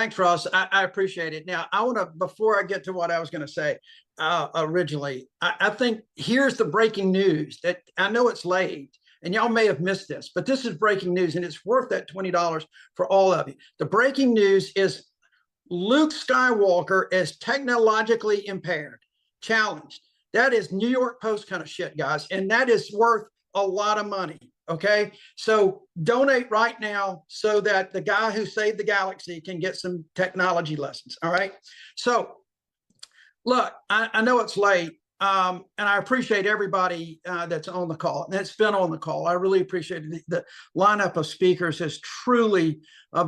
Thanks, Ross. I appreciate it. Now, I want to, before I get to what I was going to say originally, I think here's the breaking news that I know it's late and y'all may have missed this, but this is breaking news and it's worth that $20 for all of you. The breaking news is Luke Skywalker is technologically impaired, challenged. That is New York Post kind of shit, guys. And that is worth a lot of money. Okay. So donate right now so that the guy who saved the galaxy can get some technology lessons. All right. So look, I know it's late. And I appreciate everybody that's on the call and that's been on the call. I really appreciate it. The lineup of speakers has truly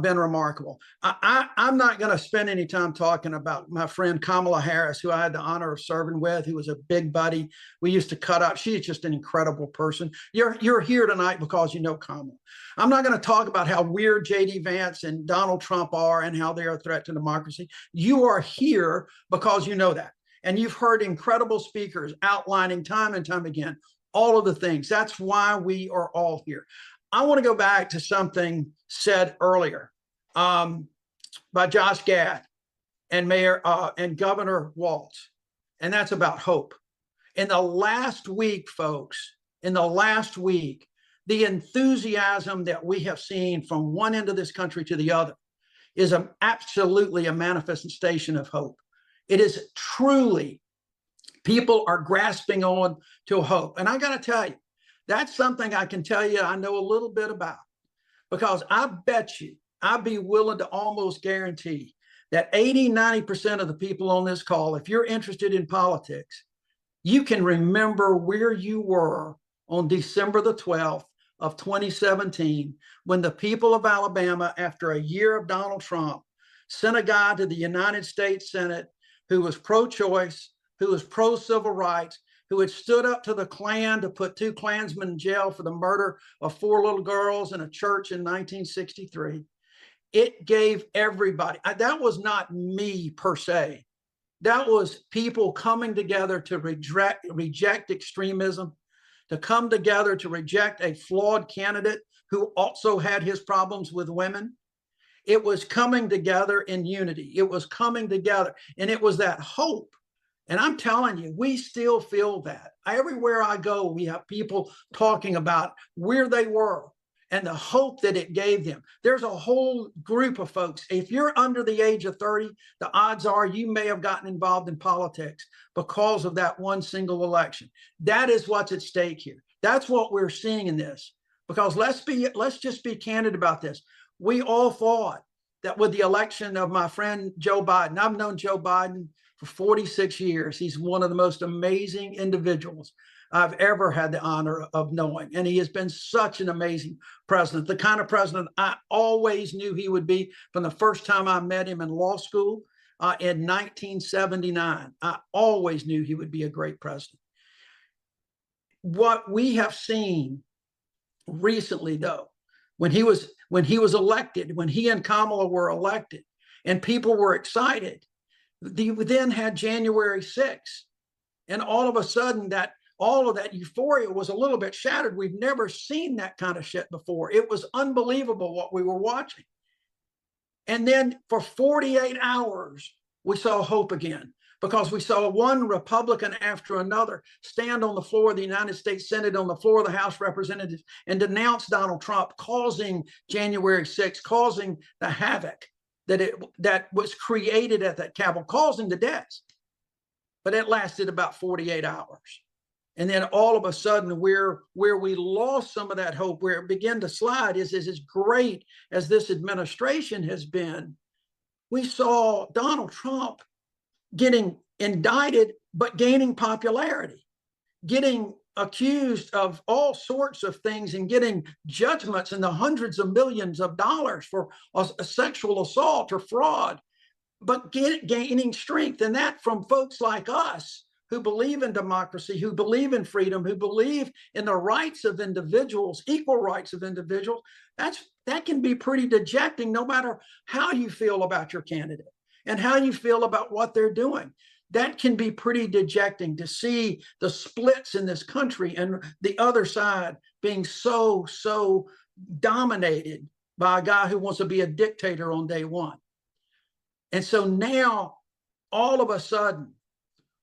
been remarkable. I'm not going to spend any time talking about my friend Kamala Harris, who I had the honor of serving with, who was a big buddy. We used to cut up. She's just an incredible person. You're here tonight because you know Kamala. I'm not going to talk about how weird J.D. Vance and Donald Trump are and how they are a threat to democracy. You are here because you know that. And you've heard incredible speakers outlining time and time again all of the things. That's why we are all here. I want to go back to something said earlier by Josh Gad and Mayor and Governor Walz, and that's about hope. In the last week, folks, in the last week, the enthusiasm that we have seen from one end of this country to the other is absolutely a manifestation of hope. It is truly, people are grasping on to hope. And I got to tell you, that's something I can tell you I know a little bit about, because I bet you, I'd be willing to almost guarantee that 80–90% of the people on this call, if you're interested in politics, you can remember where you were on December the 12th of 2017, when the people of Alabama, after a year of Donald Trump, sent a guy to the United States Senate who was pro-choice, who was pro-civil rights, who had stood up to the Klan to put 2 Klansmen in jail for the murder of 4 little girls in a church in 1963. It gave everybody, that was not me per se, that was people coming together to reject extremism, to come together to reject a flawed candidate who also had his problems with women. It was coming together in unity. It was coming together. And it was that hope. And I'm telling you, we still feel that. Everywhere I go, we have people talking about where they were and the hope that it gave them. There's a whole group of folks. If you're under the age of 30, the odds are you may have gotten involved in politics because of that one single election. That is what's at stake here. That's what we're seeing in this. Because let's just be candid about this. We all thought that with the election of my friend Joe Biden, I've known Joe Biden for 46 years. He's one of the most amazing individuals I've ever had the honor of knowing. And he has been such an amazing president, the kind of president I always knew he would be from the first time I met him in law school in 1979. I always knew he would be a great president. What we have seen recently, though, when he was elected, when he and Kamala were elected, and people were excited, we then had January 6th, and all of a sudden all of that euphoria was a little bit shattered. We've never seen that kind of shit before. It was unbelievable what we were watching. And then for 48 hours, we saw hope again, because we saw one Republican after another stand on the floor of the United States Senate, on the floor of the House of Representatives, and denounce Donald Trump, causing January 6th, causing the havoc that was created at that Capitol, causing the deaths. But it lasted about 48 hours. And then all of a sudden, where we lost some of that hope, where it began to slide, is as great as this administration has been, we saw Donald Trump getting indicted, but gaining popularity, getting accused of all sorts of things and getting judgments in the hundreds of millions of dollars for a sexual assault or fraud, but gaining strength. And that from folks like us who believe in democracy, who believe in freedom, who believe in the rights of individuals, equal rights of individuals. That can be pretty dejecting, no matter how you feel about your candidate and how you feel about what they're doing. That can be pretty dejecting to see the splits in this country and the other side being so dominated by a guy who wants to be a dictator on day one. And so now, all of a sudden,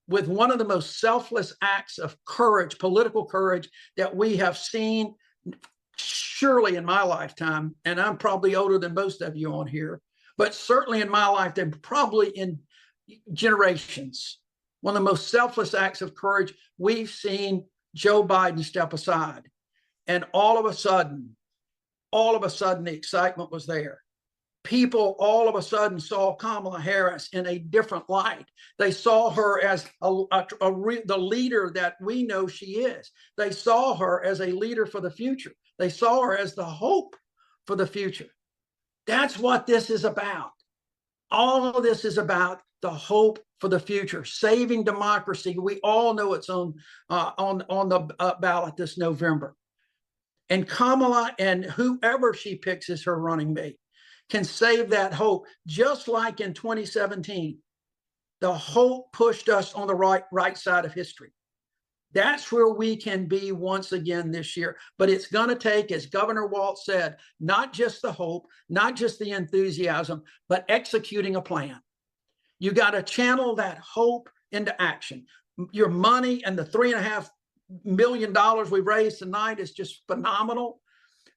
with one of the most selfless acts of courage, political courage, that we have seen surely in my lifetime, and I'm probably older than most of you on here, but certainly in my lifetime, probably in generations, one of the most selfless acts of courage, we've seen Joe Biden step aside. And all of a sudden, the excitement was there. People all of a sudden saw Kamala Harris in a different light. They saw her as the leader that we know she is. They saw her as a leader for the future. They saw her as the hope for the future. That's what this is about. All of this is about the hope for the future, saving democracy. We all know it's on the ballot this November. And Kamala and whoever she picks as her running mate can save that hope, just like in 2017. The hope pushed us on the right side of history. That's where we can be once again this year. But it's going to take, as Governor Walz said, not just the hope, not just the enthusiasm, but executing a plan. You got to channel that hope into action. Your money and the $3.5 million we raised tonight is just phenomenal,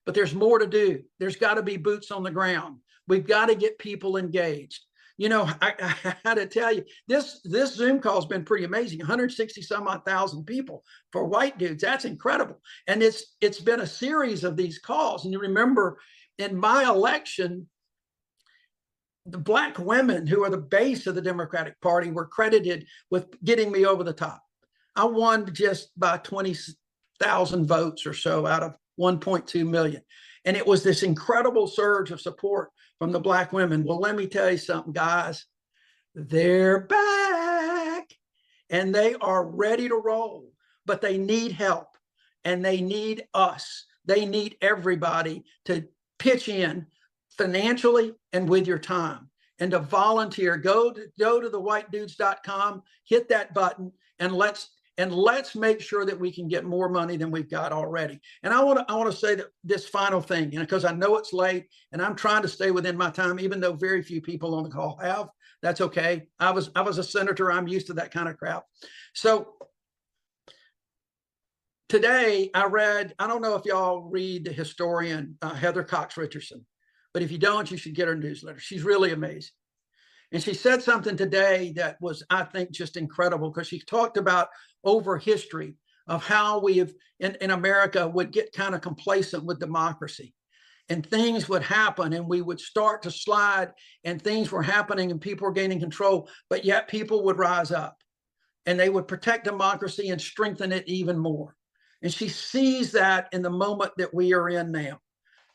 but there's more to do. There's got to be boots on the ground. We've got to get people engaged. You know, I had to tell you, this Zoom call has been pretty amazing. 160 some odd thousand people for white dudes. That's incredible. And it's been a series of these calls. And you remember in my election, the Black women who are the base of the Democratic Party were credited with getting me over the top. I won just by 20,000 votes or so out of 1.2 million. And it was this incredible surge of support from the Black women. Well, let me tell you something, guys. They're back and they are ready to roll, but they need help and they need us. They need everybody to pitch in financially and with your time and to volunteer. Go to thewhitedudes.com, hit that button, and let's make sure that we can get more money than we've got already. And I want to say that this final thing, because I know it's late and I'm trying to stay within my time, even though very few people on the call have. That's okay. I was a senator. I'm used to that kind of crap. So today I read, I don't know if y'all read the historian Heather Cox Richardson, but if you don't, you should get her newsletter. She's really amazing. And she said something today that was, I think, just incredible, because she talked about over history of how we have in America would get kind of complacent with democracy, and things would happen and we would start to slide and things were happening and people were gaining control, but yet people would rise up and they would protect democracy and strengthen it even more. And she sees that in the moment that we are in now,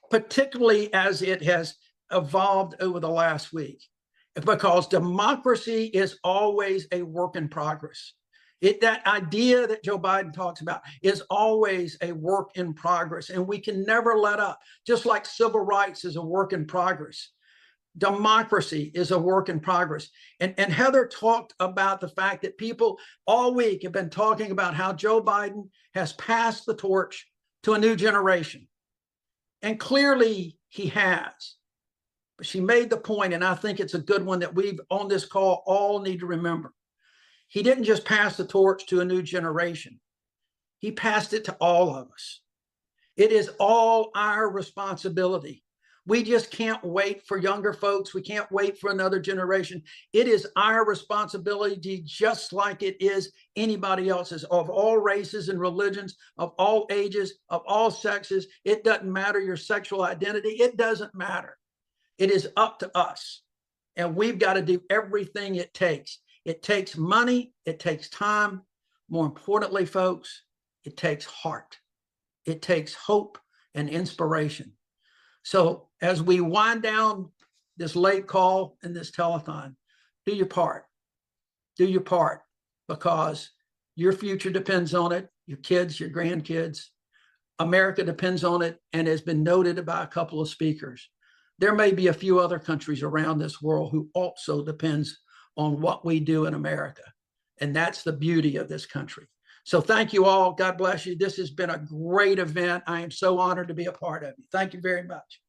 particularly as it has evolved over the last week, because democracy is always a work in progress. That idea that Joe Biden talks about is always a work in progress, and we can never let up. Just like civil rights is a work in progress, democracy is a work in progress. And Heather talked about the fact that people all week have been talking about how Joe Biden has passed the torch to a new generation. And clearly he has. But she made the point, and I think it's a good one that we on this call all need to remember. He didn't just pass the torch to a new generation. He passed it to all of us. It is all our responsibility. We just can't wait for younger folks. We can't wait for another generation. It is our responsibility, just like it is anybody else's, of all races and religions, of all ages, of all sexes. It doesn't matter your sexual identity. It doesn't matter. It is up to us. And we've got to do everything it takes. It takes money. It takes time. More importantly, folks, it takes heart. It takes hope and inspiration. So as we wind down this late call and this telethon, do your part. Do your part, because your future depends on it. Your kids, your grandkids, America depends on it, and has been noted by a couple of speakers. There may be a few other countries around this world who also depends on what we do in America. And that's the beauty of this country. So thank you all. God bless you. This has been a great event. I am so honored to be a part of it. Thank you very much.